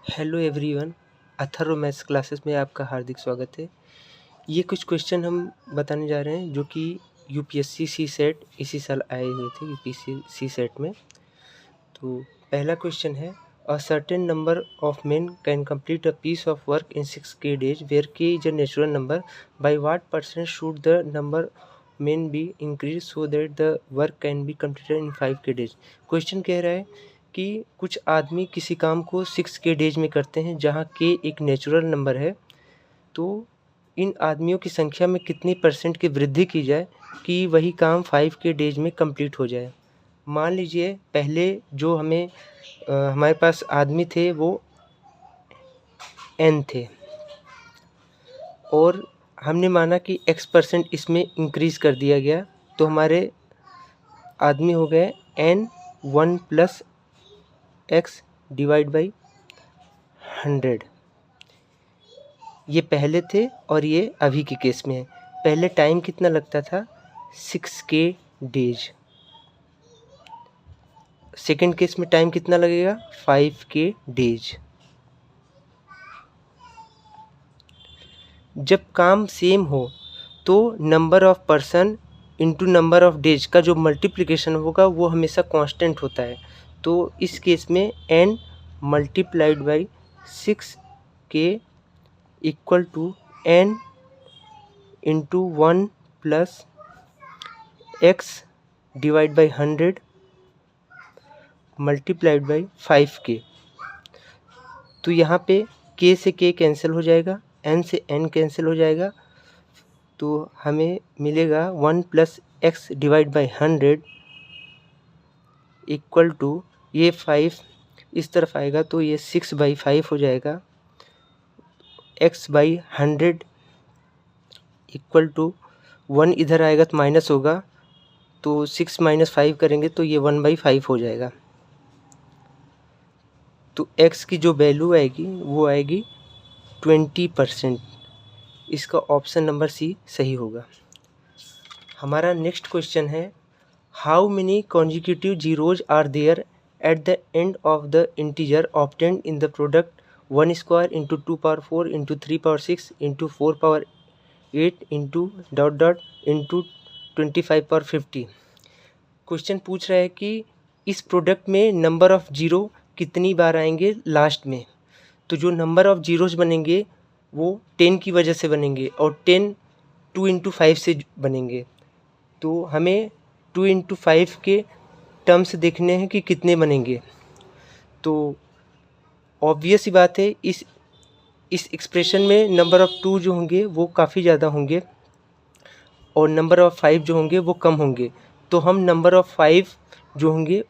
Hello everyone, Atharva maths classes में आपका हार्दिक स्वागत है। ये कुछ क्वेश्चन हम बताने जा रहे हैं जो कि यूपीएससी सी सेट इसी साल आए हुए थे यूपीएससी सी सेट में। तो पहला क्वेश्चन है, a certain number of men can complete a piece of work in 6 days where K is a natural number, by what percent should the number men be increase so that the work can be completed in 5 days. Question कह रहा है कि कुछ आदमी किसी काम को 6 days में करते हैं जहाँ के एक नेचुरल नंबर है, तो इन आदमियों की संख्या में कितनी परसेंट की वृद्धि की जाए कि वही काम 5 डेज में कंप्लीट हो जाए। मान लीजिए पहले जो हमारे पास आदमी थे वो n थे और हमने माना कि x% इसमें इंक्रीज़ कर दिया गया, तो हमारे आदमी हो गए n 1 + x डिवाइड बाई 100। ये पहले थे और ये अभी के केस में है। पहले टाइम कितना लगता था 6 डेज, सेकेंड केस में टाइम कितना लगेगा 5 डेज। जब काम सेम हो तो number of person into number of days का जो मल्टीप्लिकेशन होगा वो हमेशा कांस्टेंट होता है। तो इस केस में n multiplied by 6 equal to n into 1 plus x divide by 100 multiplied by 5k। तो यहाँ पे k से k कैंसिल हो जाएगा, n से n कैंसिल हो जाएगा, तो हमें मिलेगा 1 + x divide by 100 equal to ये 5 इस तरफ आएगा तो ये 6/5 हो जाएगा। x बाई 100 इक्वल टू 1 इधर आएगा तो माइनस होगा, तो 6 - 5 करेंगे तो ये 1/5 हो जाएगा। तो x की जो वैल्यू आएगी वो आएगी 20%। इसका ऑप्शन नंबर सी सही होगा। हमारा नेक्स्ट क्वेश्चन है, how many consecutive zeros are there at the end of the integer obtained in the product 1 square into 2 ^ 4 into 3 ^ 6 into 4 ^ 8 into dot dot into 25 ^ 50। Question पूछ रहा है कि इस प्रोडक्ट में नंबर ऑफ जीरो कितनी बार आएंगे last में। तो जो नंबर ऑफ जीरोज बनेंगे वो 10 की वजह से बनेंगे और 10 2 × 5 से बनेंगे। तो हमें 2 × 5 के टर्म्स देखने हैं कि कितने बनेंगे। तो ऑब्वियस ही बात है इस एक्सप्रेशन में नंबर ऑफ़ 2 जो होंगे वो काफ़ी ज़्यादा होंगे और नंबर ऑफ़ 5 जो होंगे वो कम होंगे। तो हम नंबर ऑफ़ 5 जो होंगे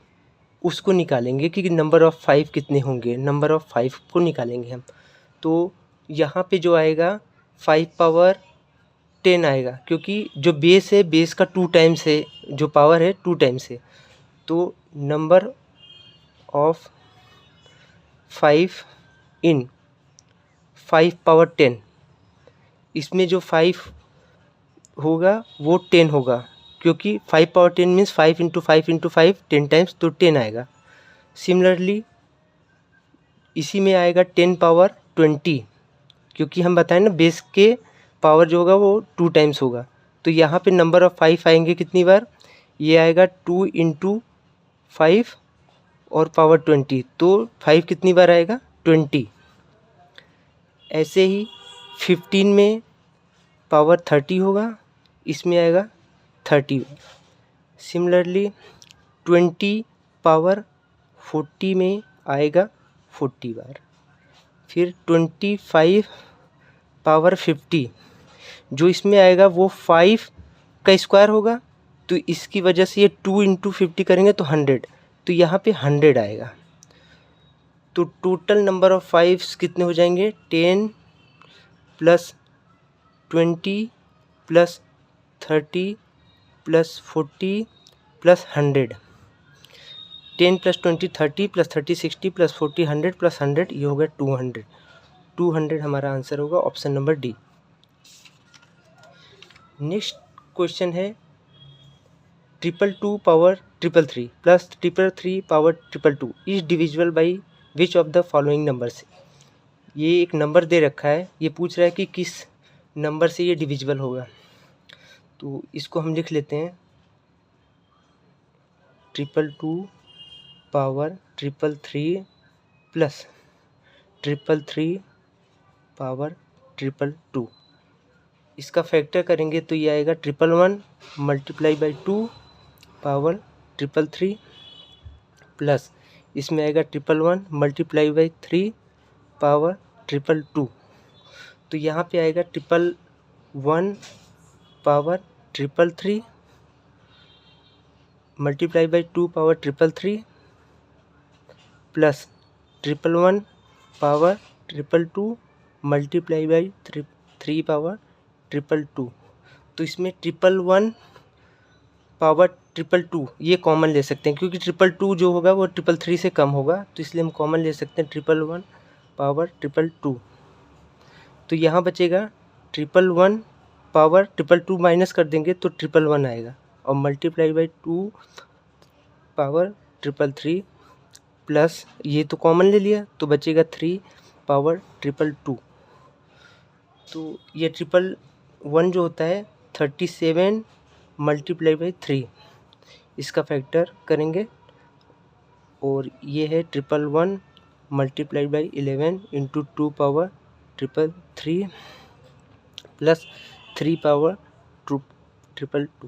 उसको निकालेंगे कि नंबर ऑफ़ 5 कितने होंगे, नंबर ऑफ़ 5 को निकालेंगे हम। तो यहाँ पे जो आएगा 5 ^ 10 आएगा, क्योंकि जो बेस है बेस का 2 टाइम्स है, जो पावर है 2 टाइम्स है। तो नंबर ऑफ 5 इन 5 ^ 10, इसमें जो 5 होगा वो 10 होगा, क्योंकि 5 ^ 10 मीन्स 5 × 5 × 5 10 टाइम्स, तो 10 आएगा। सिमिलरली इसी में आएगा 10^20, क्योंकि हम बताएं ना बेस के पावर जो होगा वो 2 टाइम्स होगा। तो यहाँ पे नंबर ऑफ़ 5 आएंगे कितनी बार, ये आएगा 2 × 5 और पावर 20, तो 5 कितनी बार आएगा 20। ऐसे ही 15 में पावर 30 होगा, इसमें आएगा 30। सिमिलरली 20 पावर 40 में आएगा 40 बार। फिर 25 पावर 50 जो इसमें आएगा वो 5 का स्क्वायर होगा, तो इसकी वजह से ये 2 × 50 करेंगे तो 100, तो यहाँ पे 100 आएगा। तो टोटल नंबर ऑफ़ 5 कितने हो जाएंगे 10 + 20 + 30 + 40 + 100। 10 + 20 30 + 30 60 + 40 100 + 100, ये हो गया 200। 200 हमारा आंसर होगा, option number D. Next question है, 222 power 333 + 333 power 222 is divisible by which of the following numbers. ये एक नंबर दे रखा है, ये पूछ रहा है कि किस नंबर से ये डिविजिबल होगा। तो इसको हम लिख लेते हैं 222 पावर 333 प्लस 333 पावर 222। इसका फैक्टर करेंगे तो ये आएगा 111 मल्टीप्लाई बाई 2 पावर 333 प्लस इसमें आएगा 111 मल्टीप्लाई बाई 3 पावर 222। तो यहाँ पे आएगा 111 power 333 multiply by 2 power 333 plus 111 power 222 multiply by 3 power 222। तो इसमें 111 पावर 222 ये कॉमन ले सकते हैं, क्योंकि 222 जो होगा वो 333 से कम होगा, तो इसलिए हम कॉमन ले सकते हैं 111 पावर 222। तो यहाँ बचेगा 111 पावर 222 माइनस कर देंगे तो 111 आएगा, और मल्टीप्लाई बाई 2 पावर 333 प्लस ये तो कॉमन ले लिया तो बचेगा 3 पावर 222। तो ये 111 जो होता है 37 मल्टीप्लाई बाई 3, इसका फैक्टर करेंगे, और ये है 111 multiply by 11 into 2 power 333 plus 3 power 222।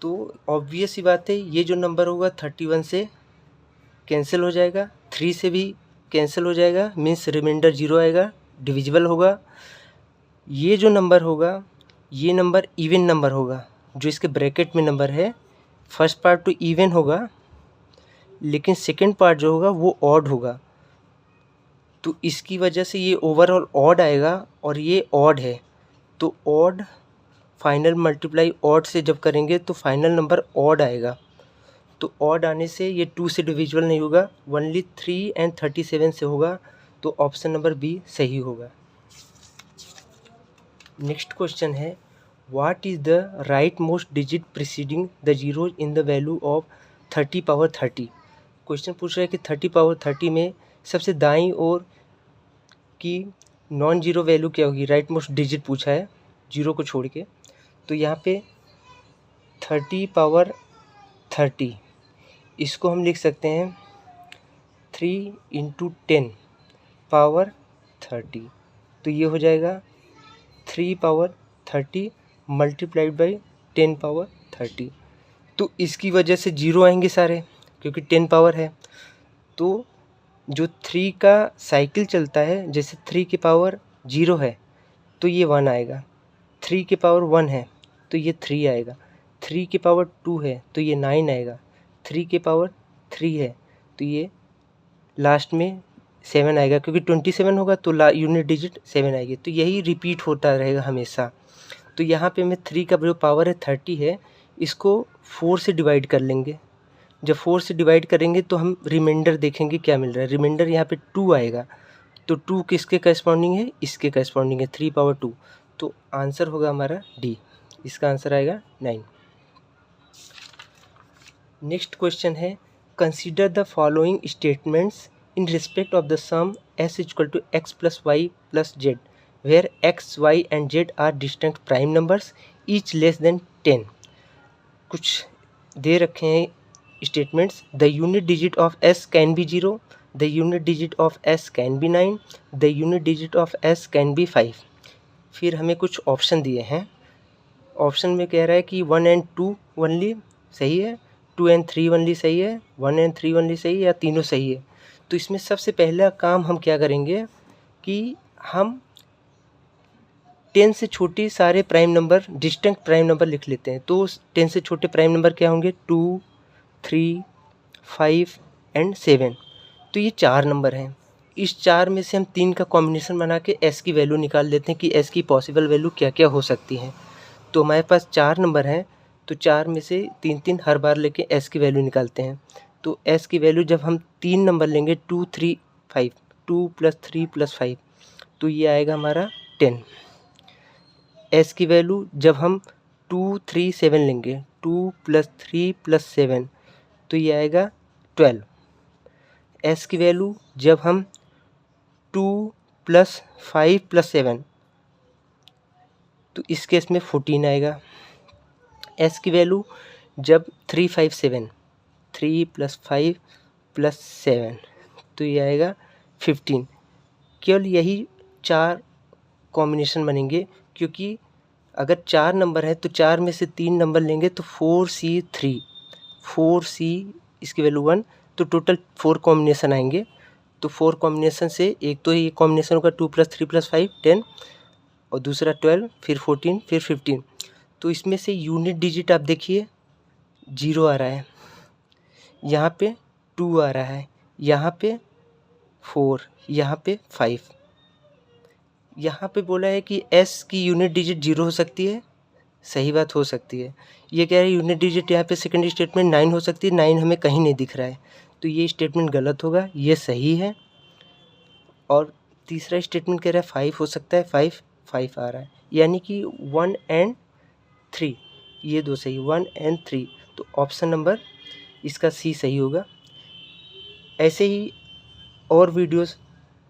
तो ऑब्वियस ही बात है, ये जो नंबर होगा 31 से कैंसिल हो जाएगा, 3 से भी कैंसिल हो जाएगा, मीन्स रिमाइंडर 0 आएगा, डिविजिबल होगा। ये जो नंबर होगा ये नंबर इवन नंबर होगा, जो इसके ब्रैकेट में नंबर है। फर्स्ट पार्ट तो इवन होगा, लेकिन सेकंड पार्ट जो होगा वो ऑड होगा, तो इसकी वजह से ये ओवरऑल ऑड आएगा, और ये ऑड है तो ऑड फाइनल मल्टीप्लाई ऑड से जब करेंगे तो फाइनल नंबर ऑड आएगा। तो ऑड आने से ये 2 से डिविजिबल नहीं होगा, ओनली 3 एंड 37 से होगा, तो ऑप्शन नंबर बी सही होगा। नेक्स्ट क्वेश्चन है, what is the right most digit preceding the zero in the value of 30 power 30। Question पूछ रहा है कि 30 पावर 30 में सबसे दाईं ओर की नॉन जीरो वैल्यू क्या होगी, राइट मोस्ट डिजिट पूछा है जीरो को छोड़ के। तो यहाँ पे 30 पावर 30 इसको हम लिख सकते हैं 3 इंटू 10 पावर 30, तो ये हो जाएगा 3 पावर 30 मल्टीप्लाइड बाई 10 पावर 30। तो इसकी वजह से जीरो आएंगे सारे, क्योंकि 10 पावर है। तो जो 3 का साइकिल चलता है, जैसे 3 की पावर 0 है तो ये 1 आएगा, 3 की पावर 1 है तो ये 3 आएगा, 3 की पावर 2 है तो ये 9 आएगा, 3 की पावर 3 है तो ये लास्ट में 7 आएगा, क्योंकि 27 होगा तो यूनिट डिजिट 7 आएगी। तो यही रिपीट होता रहेगा हमेशा। तो यहाँ पे मैं 3 का जो पावर है 30 है, इसको 4 से डिवाइड कर लेंगे। जब 4 से डिवाइड करेंगे तो हम रिमाइंडर देखेंगे क्या मिल रहा है। रिमाइंडर यहाँ पे 2 आएगा, तो 2 किसके करस्पॉन्डिंग है, इसके करस्पॉन्डिंग है, 3 पावर 2। तो आंसर होगा हमारा डी, इसका आंसर आएगा 9। नेक्स्ट क्वेश्चन है, consider the following statements in respect of the sum s equal to x plus y plus z where x, y and z are distinct prime numbers each less than 10। कुछ दे रखे हैं statements. The unit digit of s can be 0, the unit digit of s can be 9, the unit digit of s can be 5। फिर हमें कुछ option दिए हैं। Option में कह रहा है कि 1 and 2 ओनली सही है, 2 and 3 ओनली सही है, 1 and 3 ओनली सही है, या तीनों सही है। तो इसमें सबसे पहला काम हम क्या करेंगे कि हम 10 से छोटे सारे prime number, distinct prime number लिख लेते हैं। तो 10 से छोटे प्राइम नंबर क्या होंगे, 2, 3, 5 एंड 7। तो ये 4 नंबर हैं। इस 4 में से हम 3 का कॉम्बिनेशन बना के एस की वैल्यू निकाल लेते हैं कि एस की पॉसिबल वैल्यू क्या क्या हो सकती हैं। तो हमारे पास 4 नंबर हैं, तो 4 में से 3 हर बार लेके एस की वैल्यू निकालते हैं। तो s की वैल्यू जब हम 3 नंबर लेंगे 2, 3, 5, 2 + 3 + 5, तो ये आएगा हमारा 10। s की वैल्यू जब हम 2, 3, 7 लेंगे 2 + 3 + 7, तो ये आएगा 12। s की वैल्यू जब हम 2, प्लस 5 प्लस 7, तो इस केस में 14 आएगा। एस की वैल्यू जब 3 5 7, 3 प्लस 5 प्लस 7, तो ये आएगा 15। केवल यही 4 कॉम्बिनेशन बनेंगे, क्योंकि अगर 4 नंबर है तो 4 में से 3 नंबर लेंगे तो 4C3, 4C इसकी वैल्यू 1, तो टोटल 4 कॉम्बिनेशन आएंगे। तो 4 कॉम्बिनेशन से एक तो ये कॉम्बिनेशन होगा 2 + 3 + 5 10, और दूसरा 12, फिर 14, फिर 15। तो इसमें से यूनिट डिजिट आप देखिए 0 आ रहा है, यहाँ पे 2 आ रहा है, यहाँ पे 4, यहाँ पे 5। यहाँ पे बोला है कि एस की यूनिट डिजिट 0 हो सकती है, सही बात हो सकती है। ये कह रहे हैं यूनिट डिजिट यहाँ पे सेकंड स्टेटमेंट 9 हो सकती है, 9 हमें कहीं नहीं दिख रहा है, तो ये स्टेटमेंट गलत होगा, ये सही है। और तीसरा स्टेटमेंट कह रहा है 5 हो सकता है, 5 आ रहा है, यानी कि 1 और 3, ये दो सही, 1 और 3, तो ऑप्शन नंबर इसका सी सही होगा। ऐसे ही और वीडियोस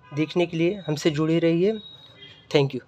देखने के लिए हमसे जुड़े रहिए। Thank you.